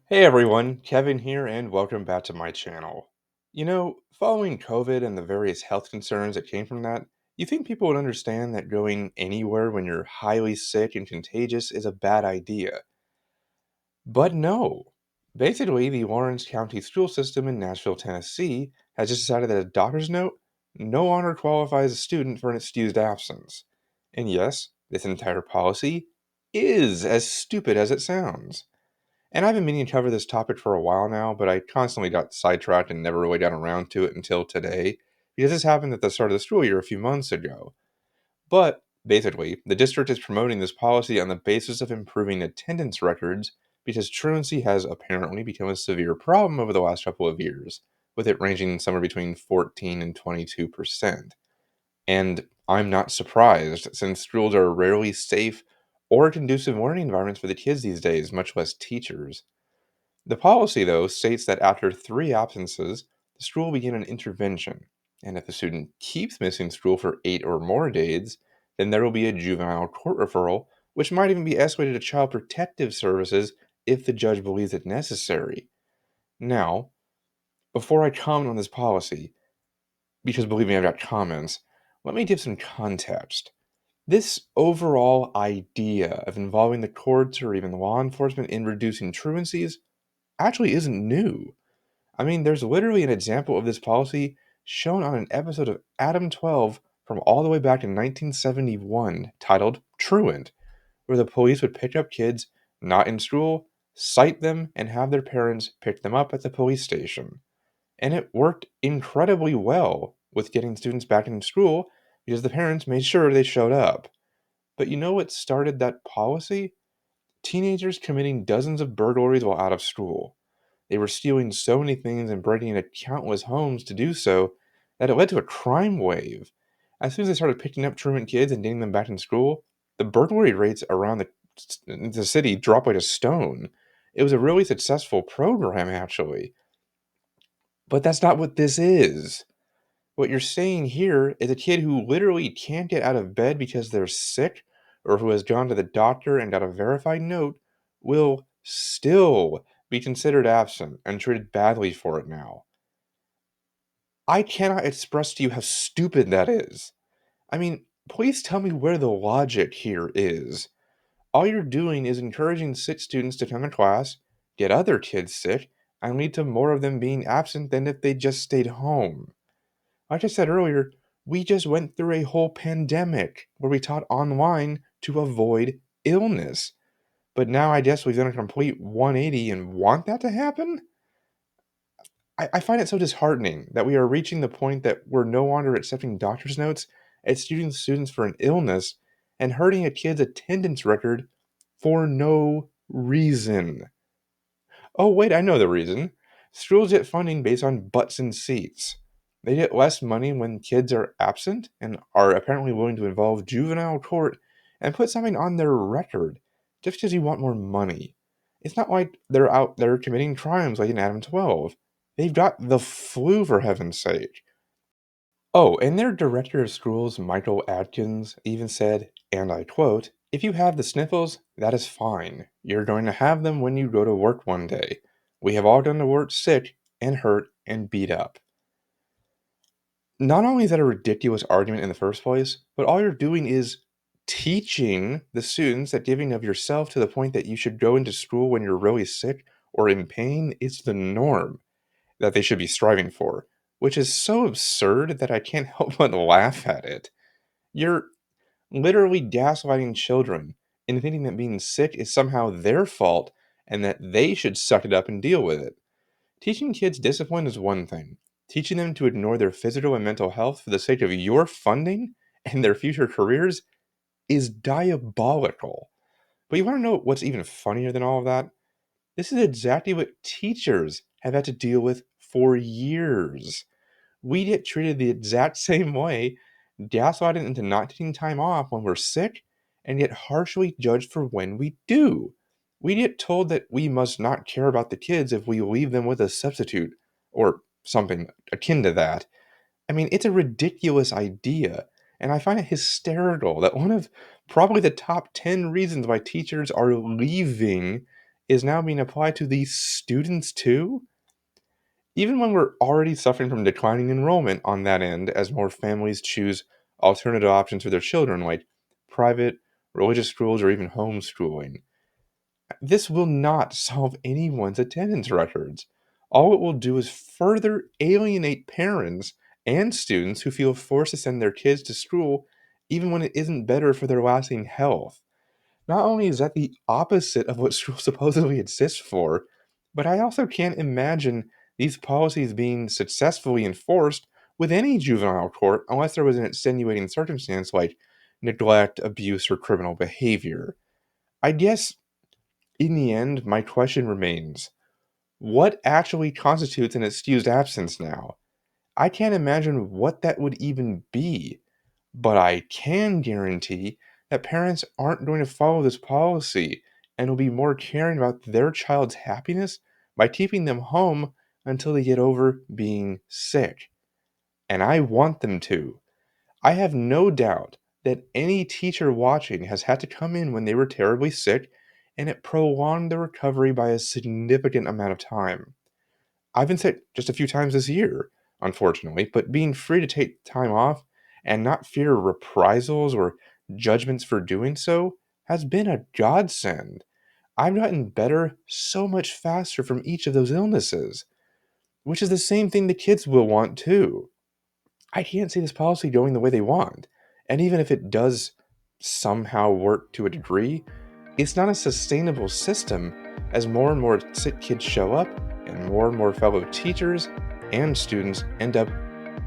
Hey everyone, Kevin here, and welcome back to my channel. Following COVID and the various health concerns that came from that, you think people would understand that going anywhere when you're highly sick and contagious is a bad idea. But no. Basically, the Lawrence County school system in Nashville, Tennessee has just decided that a doctor's note no longer qualifies a student for an excused absence. And yes, this entire policy is as stupid as it sounds. And I've been meaning to cover this topic for a while now, but I constantly got sidetracked and never really got around to it until today, because this happened at the start of the school year a few months ago. But basically, the district is promoting this policy on the basis of improving attendance records because truancy has apparently become a severe problem over the last couple of years, with it ranging somewhere between 14 and 22%. And I'm not surprised, since schools are rarely safe or conducive learning environments for the kids these days, much less teachers. The policy, though, states that after 3 absences, the school will begin an intervention, and if the student keeps missing school for 8 or more days, then there will be a juvenile court referral, which might even be escalated to child protective services if the judge believes it necessary. Now, before I comment on this policy, because believe me, I've got comments, let me give some context. This overall idea of involving the courts or even law enforcement in reducing truancies actually isn't new. I mean, there's literally an example of this policy shown on an episode of Adam 12 from all the way back in 1971 titled Truant, where the police would pick up kids not in school, cite them, and have their parents pick them up at the police station. And it worked incredibly well with getting students back in school because the parents made sure they showed up. But you know what started that policy? Teenagers committing dozens of burglaries while out of school. They were stealing so many things and breaking into countless homes to do so that it led to a crime wave. As soon as they started picking up truant kids and getting them back in school, the burglary rates around the city dropped like a stone. It was a really successful program, actually. But that's not what this is. What you're saying here is a kid who literally can't get out of bed because they're sick or who has gone to the doctor and got a verified note will still be considered absent and treated badly for it now. I cannot express to you how stupid that is. I mean, please tell me where the logic here is. All you're doing is encouraging sick students to come to class, get other kids sick, and lead to more of them being absent than if they just stayed home. Like I said earlier, we just went through a whole pandemic where we taught online to avoid illness. But now I guess we've done a complete 180 and want that to happen? I find it so disheartening that we are reaching the point that we're no longer accepting doctor's notes, excusing students for an illness, and hurting a kid's attendance record for no reason. Oh, wait, I know the reason. Schools get funding based on butts and seats. They get less money when kids are absent and are apparently willing to involve juvenile court and put something on their record just because you want more money. It's not like they're out there committing crimes like in Adam 12. They've got the flu, for heaven's sake. Oh, and their director of schools, Michael Adkins, even said, and I quote, "If you have the sniffles, that is fine. You're going to have them when you go to work one day. We have all gone to work sick and hurt and beat up." Not only is that a ridiculous argument in the first place, but all you're doing is teaching the students that giving of yourself to the point that you should go into school when you're really sick or in pain is the norm that they should be striving for, which is so absurd that I can't help but laugh at it. You're literally gaslighting children into thinking that being sick is somehow their fault and that they should suck it up and deal with it. Teaching kids discipline is one thing. Teaching them to ignore their physical and mental health for the sake of your funding and their future careers is diabolical. But you want to know what's even funnier than all of that? This is exactly what teachers have had to deal with for years. We get treated the exact same way, gaslighted into not taking time off when we're sick, and get harshly judged for when we do. We get told that we must not care about the kids if we leave them with a substitute, or something akin to that. I mean, it's a ridiculous idea, and I find it hysterical that one of probably the top 10 reasons why teachers are leaving is now being applied to these students too? Even when we're already suffering from declining enrollment on that end as more families choose alternative options for their children, like private, religious schools, or even homeschooling. This will not solve anyone's attendance records. All it will do is further alienate parents and students who feel forced to send their kids to school even when it isn't better for their lasting health. Not only is that the opposite of what school supposedly exists for, but I also can't imagine these policies being successfully enforced with any juvenile court unless there was an extenuating circumstance like neglect, abuse, or criminal behavior. I guess in the end, my question remains, what actually constitutes an excused absence now? I can't imagine what that would even be, but I can guarantee that parents aren't going to follow this policy and will be more caring about their child's happiness by keeping them home until they get over being sick. And I want them to. I have no doubt that any teacher watching has had to come in when they were terribly sick, and it prolonged their recovery by a significant amount of time. I've been sick just a few times this year, unfortunately, but being free to take time off and not fear reprisals or judgments for doing so has been a godsend. I've gotten better so much faster from each of those illnesses, which is the same thing the kids will want too. I can't see this policy going the way they want. And even if it does somehow work to a degree, it's not a sustainable system as more and more sick kids show up and more fellow teachers and students end up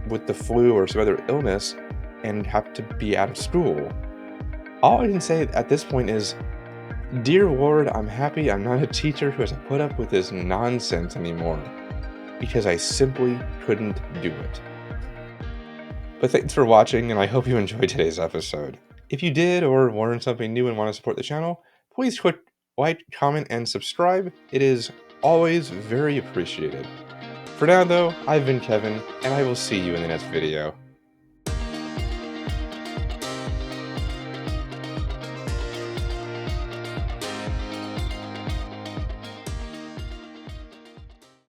with the flu or some other illness and have to be out of school. All I can say at this point is, Dear Lord, I'm happy I'm not a teacher who has to put up with this nonsense anymore, because I simply couldn't do it. But thanks for watching, and I hope you enjoyed today's episode. If you did or learned something new and want to support the channel, please click like, comment, and subscribe. It is always very appreciated. For now, though, I've been Kevin, and I will see you in the next video.